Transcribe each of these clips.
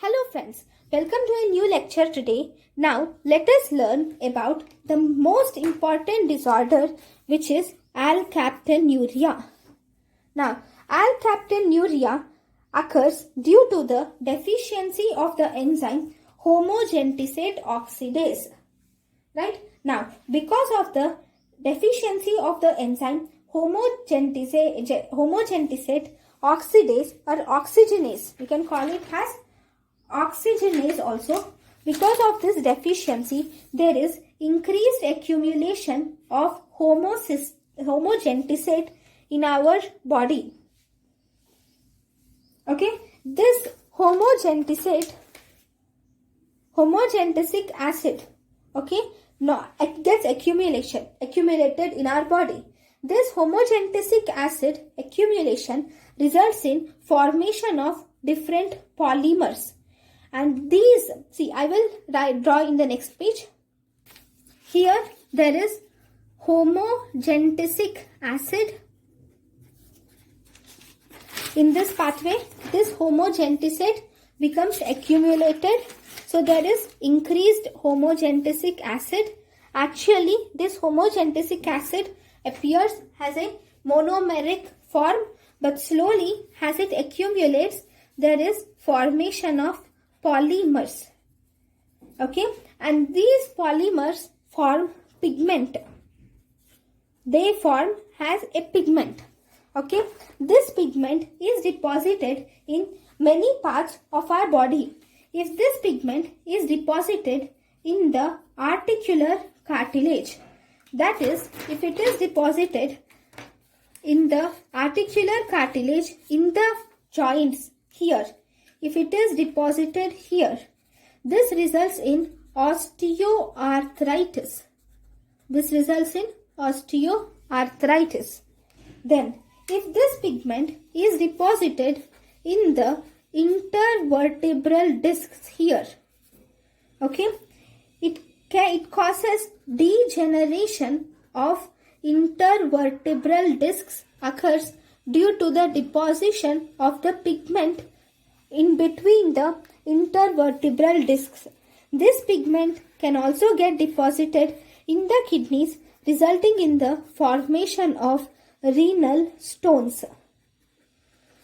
Hello friends, welcome to a new lecture today. Now let us learn about the most important disorder, which is alkaptonuria. Now alkaptonuria occurs due to the deficiency of the enzyme homogentisate oxidase. Right? Now because of the deficiency of the enzyme homogentisate oxidase or oxygenase, we can call it as oxygenase also. Because of this deficiency, there is increased accumulation of homogentisate in our body. Okay, this homogentisic acid, okay, no, it gets accumulated in our body. This homogentisic acid accumulation results in formation of different polymers. And these, see, I will draw in the next page. Here there is homogentisic acid. In this pathway, this homogentisate becomes accumulated. So there is increased homogentisic acid. Actually, this homogentisic acid appears as a monomeric form, but slowly as it accumulates, there is formation of polymers. Okay, and these polymers form pigment. They form as a pigment. Okay, this pigment is deposited in many parts of our body. If this pigment is deposited in the articular cartilage, that is, if it is deposited in the articular cartilage in the joints here, if it is deposited here, this results in osteoarthritis. This results in osteoarthritis. Then, if this pigment is deposited in the intervertebral discs here, okay, it causes degeneration of intervertebral discs occurs due to the deposition of the pigment in between the intervertebral discs. This pigment can also get deposited in the kidneys, resulting in the formation of renal stones.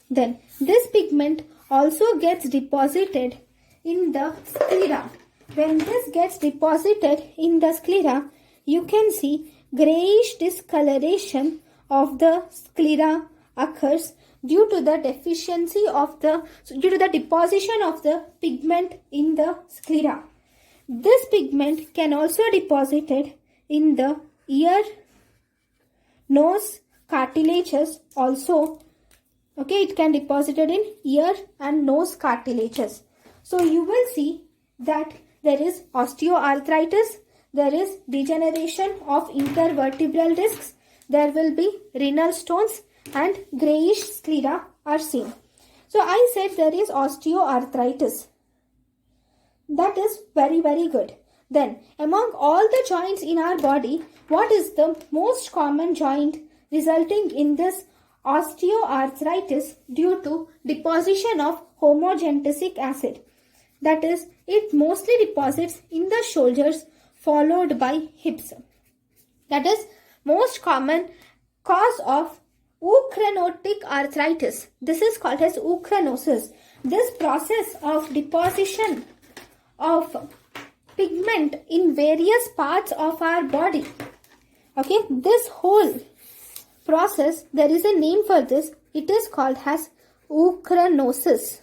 Then this pigment also gets deposited in the sclera. When this gets deposited in the sclera, you can see grayish discoloration of the sclera occurs due to the deposition of the pigment in the sclera. This pigment can also deposited in the ear, nose cartilages also. Okay, it can deposited in ear and nose cartilages. So you will see that there is osteoarthritis, there is degeneration of intervertebral discs, there will be renal stones, and grayish sclera are seen. So I said there is osteoarthritis. That is very, very good. Then among all the joints in our body, what is the most common joint resulting in this osteoarthritis due to deposition of homogentisic acid? That is, it mostly deposits in the shoulders followed by hips. That is most common cause of eukaryotic arthritis. This is called as eukaryosis. This process of deposition of pigment in various parts of our body. Okay, this whole process, there is a name for this. It is called as eukaryosis.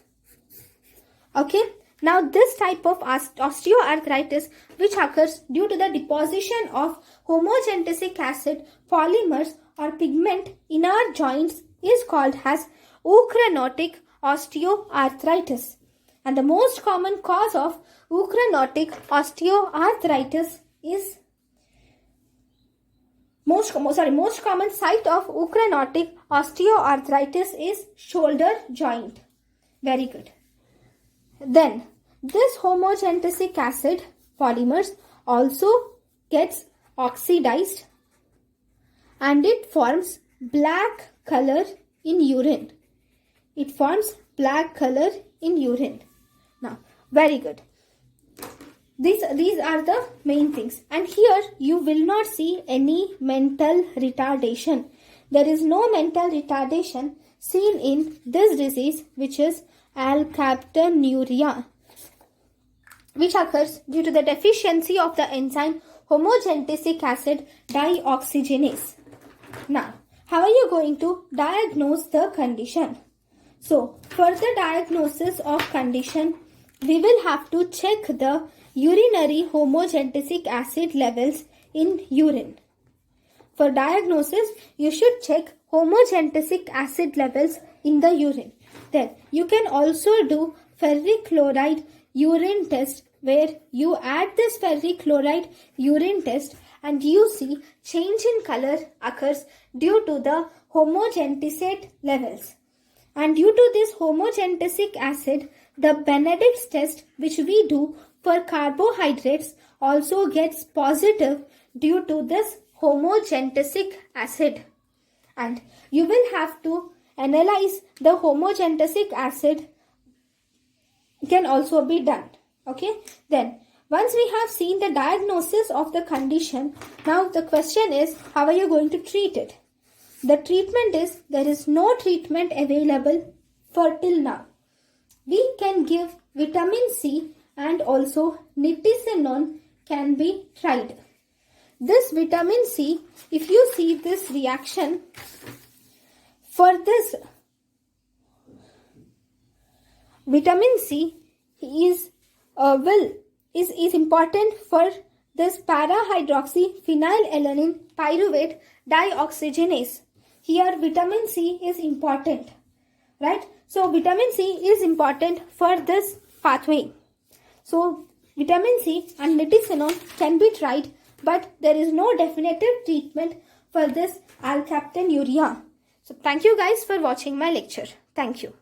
Okay, now this type of osteoarthritis, which occurs due to the deposition of homogentisic acid, polymers or pigment in our joints, is called as eukaryotic osteoarthritis. And the most common cause of eukaryotic osteoarthritis is most common site of eukaryotic osteoarthritis is shoulder joint. Very good. Then this homogentisic acid polymers also gets oxidized and it forms black color in urine. It forms black color in urine. Now, Very good. These are the main things. And here you will not see any mental retardation. There is no mental retardation seen in this disease, which is alkaptonuria, which occurs due to the deficiency of the enzyme homogentisic acid dioxygenase. Now, how are you going to diagnose the condition? So, for the diagnosis of condition, we will have to check the urinary homogentisic acid levels in urine. For diagnosis, you should check homogentisic acid levels in the urine. Then, you can also do ferric chloride urine test, where you add this ferric chloride urine test and you see change in color occurs due to the homogenticate levels. And due to this homogentisic acid, the Benedict's test, which we do for carbohydrates, also gets positive due to this homogentisic acid. And you will have to analyze the homogentisic acid can also be done. Okay, then once we have seen the diagnosis of the condition, now the question is, how are you going to treat it? The treatment is, there is no treatment available for till now. We can give vitamin C and also nitisinone can be tried. This vitamin C, if you see this reaction, for this vitamin C is important for this para-hydroxyphenylalanine pyruvate dioxygenase. Here vitamin C is important, right? So vitamin C is important for this pathway. So vitamin C and nitisinone can be tried, but there is no definitive treatment for this alkaptonuria. So thank you guys for watching my lecture. Thank you.